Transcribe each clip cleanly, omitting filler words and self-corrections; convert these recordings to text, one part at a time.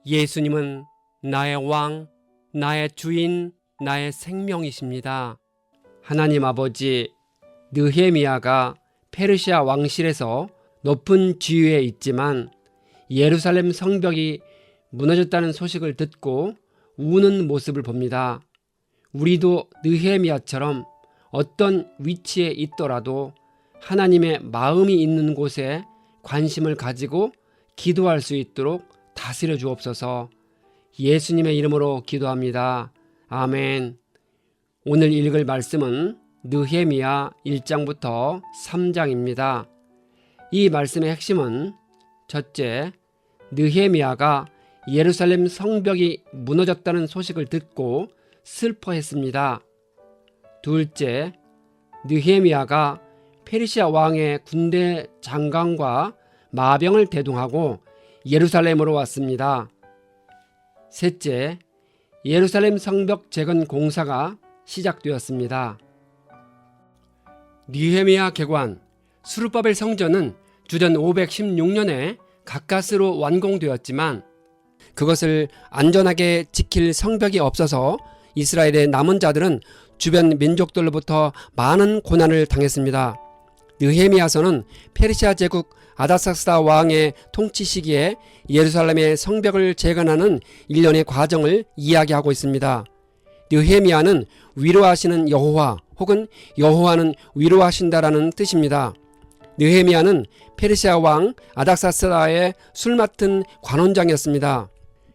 예수님은 나의 왕, 나의 주인, 나의 생명이십니다. 하나님 아버지, 느헤미야가 페르시아 왕실에서 높은 지위에 있지만 예루살렘 성벽이 무너졌다는 소식을 듣고 우는 모습을 봅니다. 우리도 느헤미야처럼 어떤 위치에 있더라도 하나님의 마음이 있는 곳에 관심을 가지고 기도할 수 있도록 다스려 주옵소서. 예수님의 이름으로 기도합니다. 아멘. 오늘 읽을 말씀은 느헤미야 1장부터 3장입니다. 이 말씀의 핵심은 첫째, 느헤미야가 예루살렘 성벽이 무너졌다는 소식을 듣고 슬퍼했습니다. 둘째, 느헤미야가 페르시아 왕의 군대 장관과 마병을 대동하고 예루살렘으로 왔습니다. 셋째, 예루살렘 성벽 재건 공사가 시작되었습니다. 느헤미야 개관, 스룹바벨 성전은 주전 516년에 가까스로 완공되었지만 그것을 안전하게 지킬 성벽이 없어서 이스라엘의 남은 자들은 주변 민족들로부터 많은 고난을 당했습니다. 느헤미야서는 페르시아 제국 아닥사스다 왕의 통치 시기에 예루살렘의 성벽을 재건하는 일련의 과정을 이야기하고 있습니다. 느헤미야는 위로하시는 여호와 혹은 여호와는 위로하신다라는 뜻입니다. 느헤미야는 페르시아 왕 아닥사스다의 술 맡은 관원장이었습니다.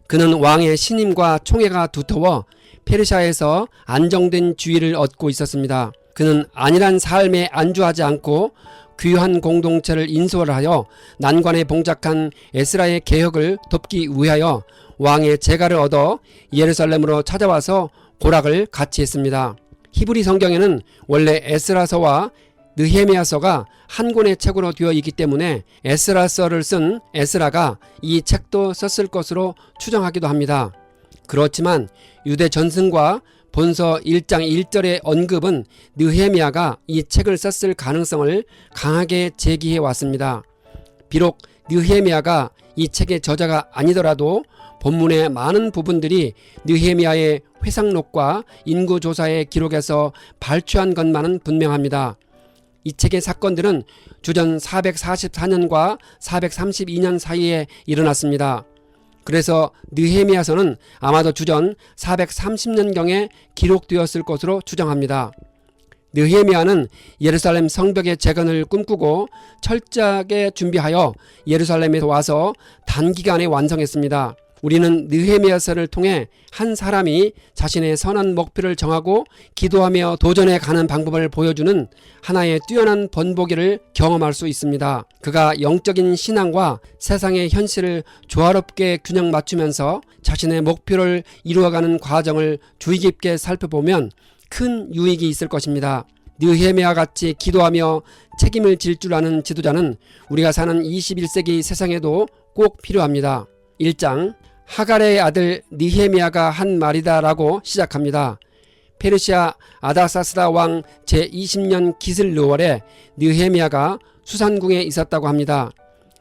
그는 왕의 신임과 총애가 두터워 페르시아에서 안정된 지위를 얻고 있었습니다. 그는 안일한 삶에 안주하지 않고 귀한 공동체를 인솔하여 난관에 봉착한 에스라의 개혁을 돕기 위하여 왕의 재가를 얻어 예루살렘으로 찾아와서 고락을 같이 했습니다. 히브리 성경에는 원래 에스라서와 느헤미야서가 한 권의 책으로 되어 있기 때문에 에스라서를 쓴 에스라가 이 책도 썼을 것으로 추정하기도 합니다. 그렇지만 유대 전승과 본서 1장 1절의 언급은 느헤미야가 이 책을 썼을 가능성을 강하게 제기해 왔습니다. 비록 느헤미야가 이 책의 저자가 아니더라도 본문의 많은 부분들이 느헤미야의 회상록과 인구조사의 기록에서 발췌한 것만은 분명합니다. 이 책의 사건들은 주전 444년과 432년 사이에 일어났습니다. 그래서 느헤미야서는 아마도 주전 430년경에 기록되었을 것으로 추정합니다. 느헤미야는 예루살렘 성벽의 재건을 꿈꾸고 철저하게 준비하여 예루살렘에 와서 단기간에 완성했습니다. 우리는 느헤미야서를 통해 한 사람이 자신의 선한 목표를 정하고 기도하며 도전해 가는 방법을 보여주는 하나의 뛰어난 번복기를 경험할 수 있습니다. 그가 영적인 신앙과 세상의 현실을 조화롭게 균형 맞추면서 자신의 목표를 이루어가는 과정을 주의 깊게 살펴보면 큰 유익이 있을 것입니다. 느헤미야 같이 기도하며 책임을 질 줄 아는 지도자는 우리가 사는 21세기 세상에도 꼭 필요합니다. 1장 하갈의 아들 느헤미야가 한 말이다 라고 시작합니다. 페르시아 아닥사스다 왕 제20년 기슬르월에 느헤미야가 수산궁에 있었다고 합니다.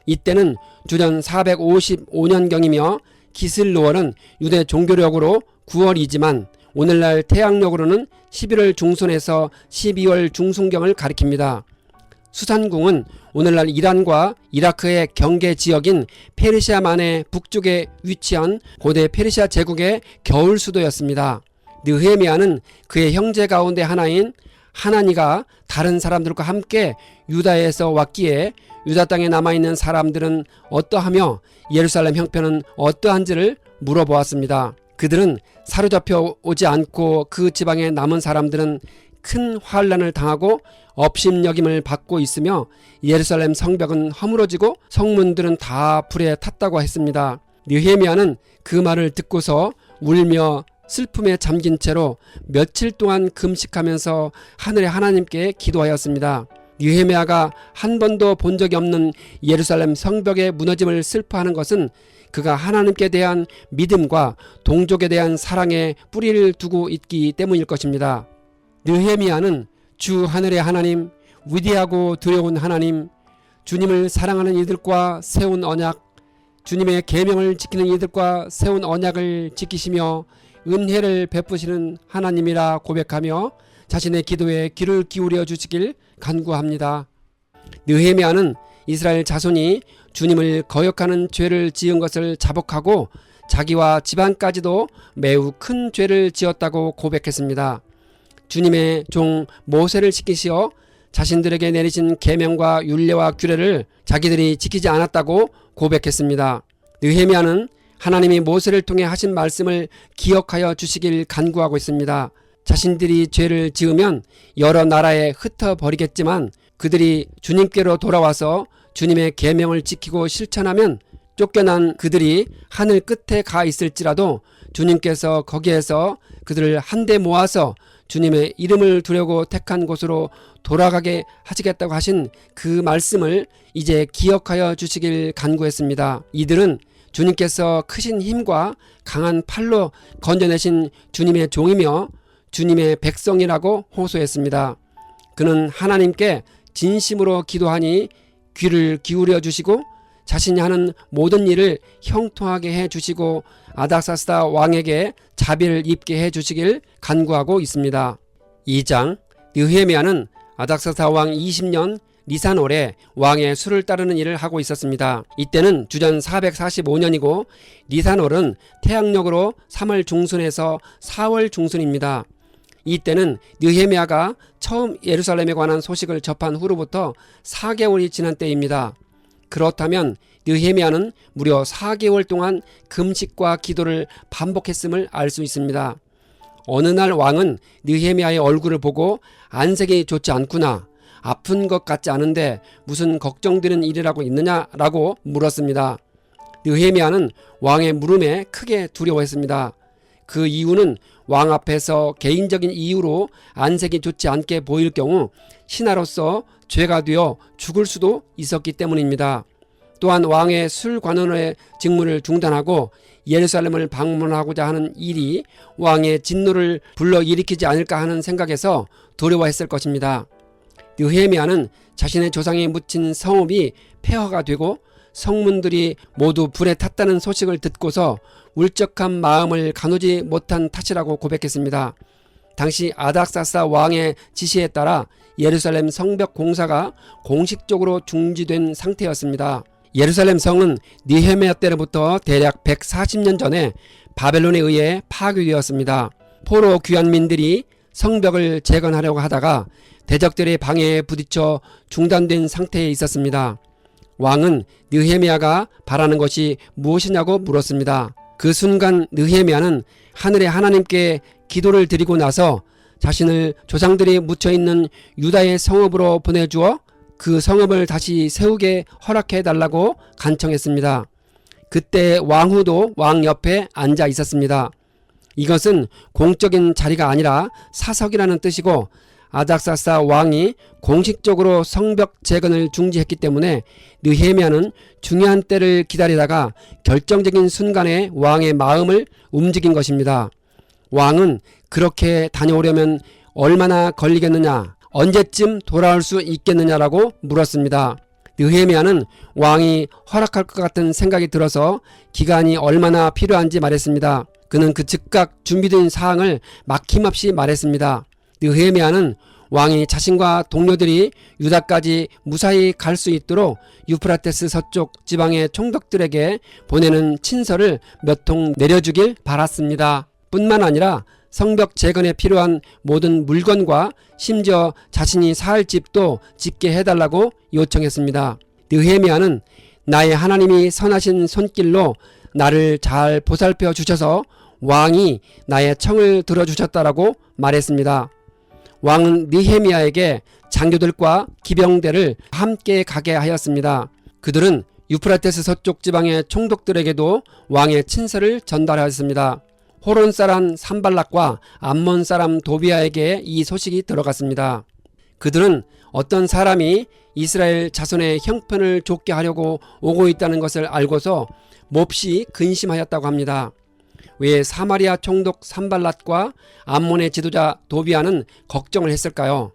이때는 주전 455년경이며 기슬르월은 유대 종교력으로 9월이지만 오늘날 태양력으로는 11월 중순에서 12월 중순경을 가리킵니다. 수산궁은 오늘날 이란과 이라크의 경계 지역인 페르시아만의 북쪽에 위치한 고대 페르시아 제국의 겨울 수도였습니다. 느헤미야는 그의 형제 가운데 하나인 하나니가 다른 사람들과 함께 유다에서 왔기에 유다 땅에 남아있는 사람들은 어떠하며 예루살렘 형편은 어떠한지를 물어보았습니다. 그들은 사로잡혀 오지 않고 그 지방에 남은 사람들은 큰 환난을 당하고 업심여김을 받고 있으며 예루살렘 성벽은 허물어지고 성문들은 다 불에 탔다고 했습니다. 느헤미야는 그 말을 듣고서 울며 슬픔에 잠긴 채로 며칠 동안 금식하면서 하늘의 하나님께 기도하였습니다. 느헤미야가 한 번도 본 적이 없는 예루살렘 성벽의 무너짐을 슬퍼하는 것은 그가 하나님께 대한 믿음과 동족에 대한 사랑에 뿌리를 두고 있기 때문일 것입니다. 느헤미야는 주 하늘의 하나님, 위대하고 두려운 하나님, 주님을 사랑하는 이들과 세운 언약, 주님의 계명을 지키는 이들과 세운 언약을 지키시며 은혜를 베푸시는 하나님이라 고백하며 자신의 기도에 귀를 기울여 주시길 간구합니다. 느헤미야는 이스라엘 자손이 주님을 거역하는 죄를 지은 것을 자복하고 자기와 집안까지도 매우 큰 죄를 지었다고 고백했습니다. 주님의 종 모세를 지키시어 자신들에게 내리신 계명과 율례와 규례를 자기들이 지키지 않았다고 고백했습니다. 느헤미야는 하나님이 모세를 통해 하신 말씀을 기억하여 주시길 간구하고 있습니다. 자신들이 죄를 지으면 여러 나라에 흩어버리겠지만 그들이 주님께로 돌아와서 주님의 계명을 지키고 실천하면 쫓겨난 그들이 하늘 끝에 가 있을지라도 주님께서 거기에서 그들을 한데 모아서 주님의 이름을 두려고 택한 곳으로 돌아가게 하시겠다고 하신 그 말씀을 이제 기억하여 주시길 간구했습니다. 이들은 주님께서 크신 힘과 강한 팔로 건져내신 주님의 종이며 주님의 백성이라고 호소했습니다. 그는 하나님께 진심으로 기도하니 귀를 기울여 주시고 자신이 하는 모든 일을 형통하게 해 주시고 아닥사스다 왕에게 자비를 입게 해 주시길 간구하고 있습니다. 2장 느헤미야는 아닥사스다 왕 20년 니산월에 왕의 수를 따르는 일을 하고 있었습니다. 이때는 주전 445년이고 니산월은 태양력으로 3월 중순에서 4월 중순입니다. 이때는 느헤미야가 처음 예루살렘에 관한 소식을 접한 후로부터 4개월이 지난 때입니다. 그렇다면 느헤미야는 무려 4개월 동안 금식과 기도를 반복했음을 알 수 있습니다. 어느 날 왕은 느헤미야의 얼굴을 보고 안색이 좋지 않구나, 아픈 것 같지 않은데 무슨 걱정되는 일이라고 있느냐라고 물었습니다. 느헤미야는 왕의 물음에 크게 두려워했습니다. 그 이유는 왕 앞에서 개인적인 이유로 안색이 좋지 않게 보일 경우 신하로서 죄가 되어 죽을 수도 있었기 때문입니다. 또한 왕의 술관원의 직무를 중단하고 예루살렘을 방문하고자 하는 일이 왕의 진노를 불러일으키지 않을까 하는 생각에서 두려워했을 것입니다. 느헤미야는 자신의 조상이 묻힌 성읍이 폐허가 되고 성문들이 모두 불에 탔다는 소식을 듣고서 울적한 마음을 가누지 못한 탓이라고 고백했습니다. 당시 아닥사스다 왕의 지시에 따라 예루살렘 성벽 공사가 공식적으로 중지된 상태였습니다. 예루살렘 성은 느헤미야 때로부터 대략 140년 전에 바벨론에 의해 파괴되었습니다. 포로 귀환민들이 성벽을 재건하려고 하다가 대적들의 방해에 부딪혀 중단된 상태에 있었습니다. 왕은 느헤미야가 바라는 것이 무엇이냐고 물었습니다. 그 순간 느헤미야는 하늘의 하나님께 기도를 드리고 나서 자신을 조상들이 묻혀있는 유다의 성읍으로 보내주어 그 성읍을 다시 세우게 허락해 달라고 간청했습니다. 그때 왕후도 왕 옆에 앉아 있었습니다. 이것은 공적인 자리가 아니라 사석이라는 뜻이고 아닥사스다 왕이 공식적으로 성벽 재건을 중지했기 때문에 느헤미야는 중요한 때를 기다리다가 결정적인 순간에 왕의 마음을 움직인 것입니다. 왕은 그렇게 다녀오려면 얼마나 걸리겠느냐, 언제쯤 돌아올 수 있겠느냐라고 물었습니다. 느헤미야는 왕이 허락할 것 같은 생각이 들어서 기간이 얼마나 필요한지 말했습니다. 그는 그 즉각 준비된 사항을 막힘없이 말했습니다. 느헤미야는 왕이 자신과 동료들이 유다까지 무사히 갈 수 있도록 유프라테스 서쪽 지방의 총독들에게 보내는 친서를 몇 통 내려주길 바랐습니다. 뿐만 아니라 성벽 재건에 필요한 모든 물건과 심지어 자신이 살 집도 짓게 해달라고 요청했습니다. 느헤미야는 나의 하나님이 선하신 손길로 나를 잘 보살펴 주셔서 왕이 나의 청을 들어주셨다라고 말했습니다. 왕은 느헤미야에게 장교들과 기병대를 함께 가게 하였습니다. 그들은 유프라테스 서쪽 지방의 총독들에게도 왕의 친서를 전달하였습니다. 호론 사람 산발락과 암몬 사람 도비아에게 이 소식이 들어갔습니다. 그들은 어떤 사람이 이스라엘 자손의 형편을 좁게 하려고 오고 있다는 것을 알고서 몹시 근심하였다고 합니다. 왜 사마리아 총독 산발락과 암몬의 지도자 도비아는 걱정을 했을까요?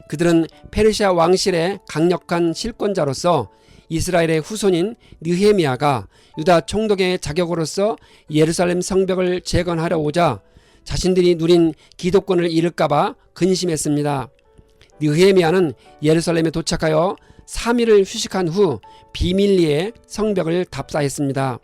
그들은 페르시아 왕실의 강력한 실권자로서 이스라엘의 후손인 느헤미야가 유다 총독의 자격으로서 예루살렘 성벽을 재건하려오자 자신들이 누린 기득권을 잃을까봐 근심했습니다. 느헤미야는 예루살렘에 도착하여 3일을 휴식한 후 비밀리에 성벽을 답사했습니다.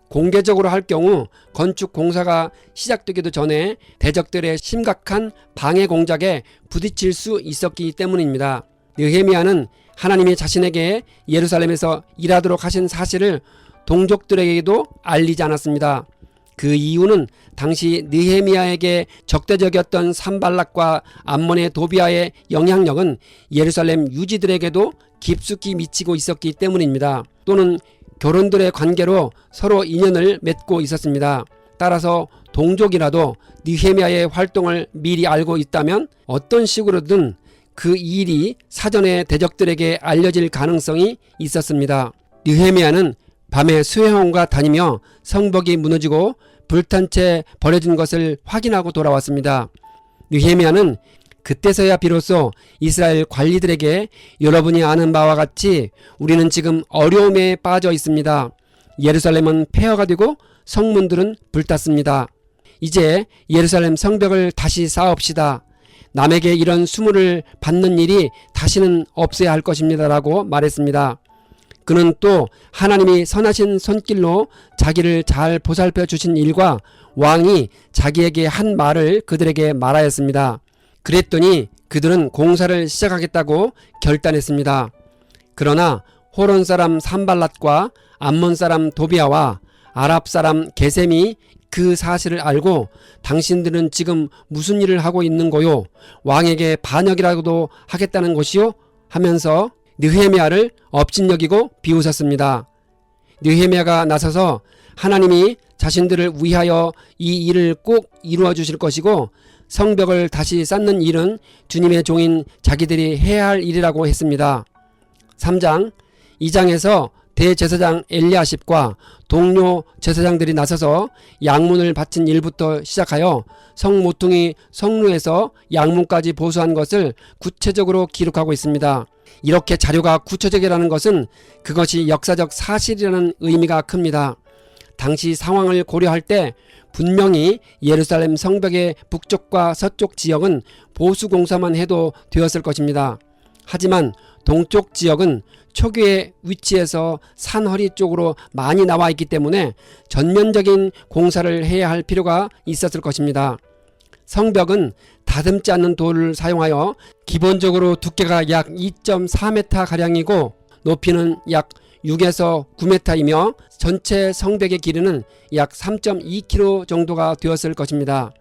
공개적으로 할 경우 건축 공사가 시작되기도 전에 대적들의 심각한 방해 공작에 부딪힐 수 있었기 때문입니다. 느헤미야는 하나님이 자신에게 예루살렘에서 일하도록 하신 사실을 동족들에게도 알리지 않았습니다. 그 이유는 당시 느헤미야에게 적대적이었던 산발락과 암몬의 도비아의 영향력은 예루살렘 유지들에게도 깊숙이 미치고 있었기 때문입니다. 또는 결혼들의 관계로 서로 인연을 맺고 있었습니다. 따라서 동족이라도 느헤미야의 활동을 미리 알고 있다면 어떤 식으로든 그 일이 사전에 대적들에게 알려질 가능성이 있었습니다. 느헤미야는 밤에 수행원과 다니며 성벽이 무너지고 불탄 채 버려진 것을 확인하고 돌아왔습니다. 느헤미야는 그때서야 비로소 이스라엘 관리들에게 여러분이 아는 바와 같이 우리는 지금 어려움에 빠져 있습니다. 예루살렘은 폐허가 되고 성문들은 불탔습니다. 이제 예루살렘 성벽을 다시 쌓읍시다. 남에게 이런 수모를 받는 일이 다시는 없어야 할 것입니다. 라고 말했습니다. 그는 또 하나님이 선하신 손길로 자기를 잘 보살펴 주신 일과 왕이 자기에게 한 말을 그들에게 말하였습니다. 그랬더니 그들은 공사를 시작하겠다고 결단했습니다. 그러나 호론 사람 산발랏과 암몬 사람 도비아와 아랍 사람 게셈이 그 사실을 알고 당신들은 지금 무슨 일을 하고 있는 거요? 왕에게 반역이라고도 하겠다는 것이요? 하면서 느헤미야를 업신여기고 비웃었습니다. 느헤미야가 나서서 하나님이 자신들을 위하여 이 일을 꼭 이루어 주실 것이고 성벽을 다시 쌓는 일은 주님의 종인 자기들이 해야 할 일이라고 했습니다. 3장 2장에서 대제사장 엘리야십과 동료 제사장들이 나서서 양문을 바친 일부터 시작하여 성 모퉁이 성루에서 양문까지 보수한 것을 구체적으로 기록하고 있습니다. 이렇게 자료가 구체적이라는 것은 그것이 역사적 사실이라는 의미가 큽니다. 당시 상황을 고려할 때 분명히 예루살렘 성벽의 북쪽과 서쪽 지역은 보수 공사만 해도 되었을 것입니다. 하지만 동쪽 지역은 초기의 위치에서 산허리 쪽으로 많이 나와 있기 때문에 전면적인 공사를 해야 할 필요가 있었을 것입니다. 성벽은 다듬지 않는 돌을 사용하여 기본적으로 두께가 약 2.4m 가량이고 높이는 약 6에서 9m이며 전체 성벽의 길이는 약 3.2km 정도가 되었을 것입니다.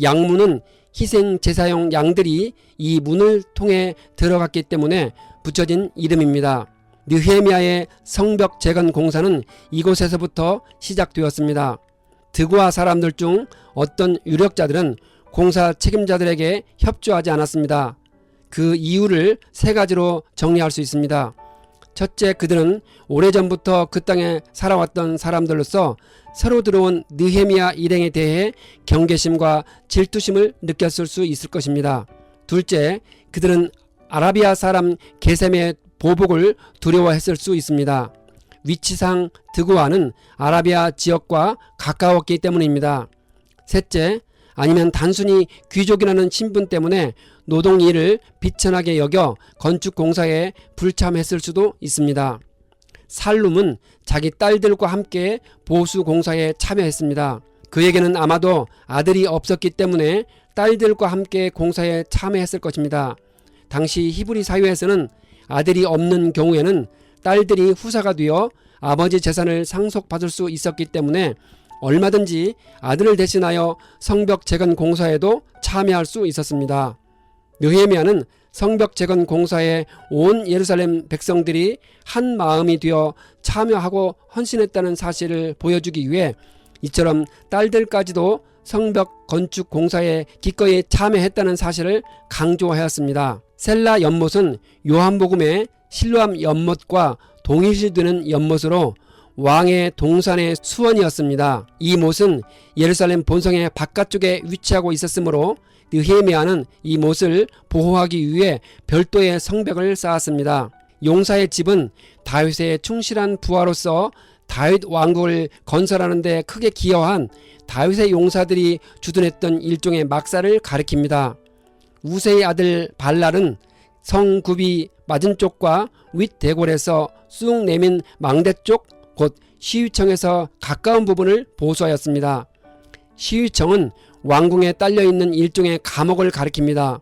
양문은 희생 제사용 양들이 이 문을 통해 들어갔기 때문에 붙여진 이름입니다. 느헤미야의 성벽 재건 공사는 이곳에서부터 시작되었습니다. 드고아 사람들 중 어떤 유력자들은 공사 책임자들에게 협조하지 않았습니다. 그 이유를 3가지로 정리할 수 있습니다. 첫째, 그들은 오래전부터 그 땅에 살아왔던 사람들로서 새로 들어온 느헤미야 일행에 대해 경계심과 질투심을 느꼈을 수 있을 것입니다. 둘째, 그들은 아라비아 사람 게셈의 보복을 두려워했을 수 있습니다. 위치상 드고아는 아라비아 지역과 가까웠기 때문입니다. 셋째, 아니면 단순히 귀족이라는 신분 때문에 노동 일을 비천하게 여겨 건축 공사에 불참했을 수도 있습니다. 살룸은 자기 딸들과 함께 보수 공사에 참여했습니다. 그에게는 아마도 아들이 없었기 때문에 딸들과 함께 공사에 참여했을 것입니다. 당시 히브리 사회에서는 아들이 없는 경우에는 딸들이 후사가 되어 아버지 재산을 상속받을 수 있었기 때문에 얼마든지 아들을 대신하여 성벽 재건 공사에도 참여할 수 있었습니다. 느헤미야는 성벽 재건 공사에 온 예루살렘 백성들이 한 마음이 되어 참여하고 헌신했다는 사실을 보여주기 위해 이처럼 딸들까지도 성벽 건축 공사에 기꺼이 참여했다는 사실을 강조하였습니다. 셀라 연못은 요한복음의 실로암 연못과 동일시되는 연못으로 왕의 동산의 수원이었습니다. 이 못은 예루살렘 본성의 바깥쪽에 위치하고 있었으므로 느헤미야는 이 못을 보호하기 위해 별도의 성벽을 쌓았습니다. 용사의 집은 다윗의 충실한 부하로서 다윗 왕국을 건설하는 데 크게 기여한 다윗의 용사들이 주둔했던 일종의 막사를 가리킵니다. 우세의 아들 발랄은 성 굽이 맞은 쪽과 윗대골에서 쑥 내민 망대 쪽 곧 시위청에서 가까운 부분을 보수하였습니다. 시위청은 왕궁에 딸려있는 일종의 감옥을 가리킵니다.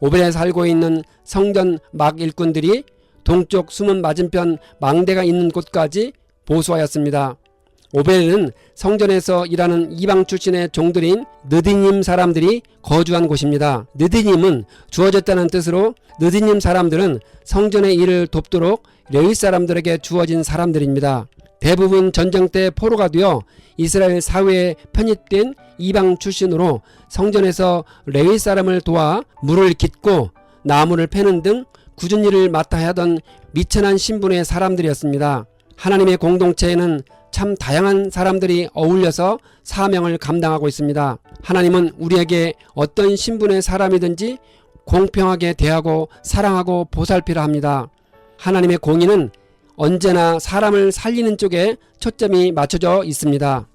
오벨에 살고 있는 성전 막 일꾼들이 동쪽 수문 맞은편 망대가 있는 곳까지 보수하였습니다. 오벨은 성전에서 일하는 이방 출신의 종들인 느디님 사람들이 거주한 곳입니다. 느디님은 주어졌다는 뜻으로 느디님 사람들은 성전의 일을 돕도록 레위 사람들에게 주어진 사람들입니다. 대부분 전쟁 때 포로가 되어 이스라엘 사회에 편입된 이방 출신으로 성전에서 레위 사람을 도와 물을 깃고 나무를 패는 등 굳은 일을 맡아야 하던 미천한 신분의 사람들이었습니다. 하나님의 공동체에는 참 다양한 사람들이 어울려서 사명을 감당하고 있습니다. 하나님은 우리에게 어떤 신분의 사람이든지 공평하게 대하고 사랑하고 보살피라 합니다. 하나님의 공의는 언제나 사람을 살리는 쪽에 초점이 맞춰져 있습니다.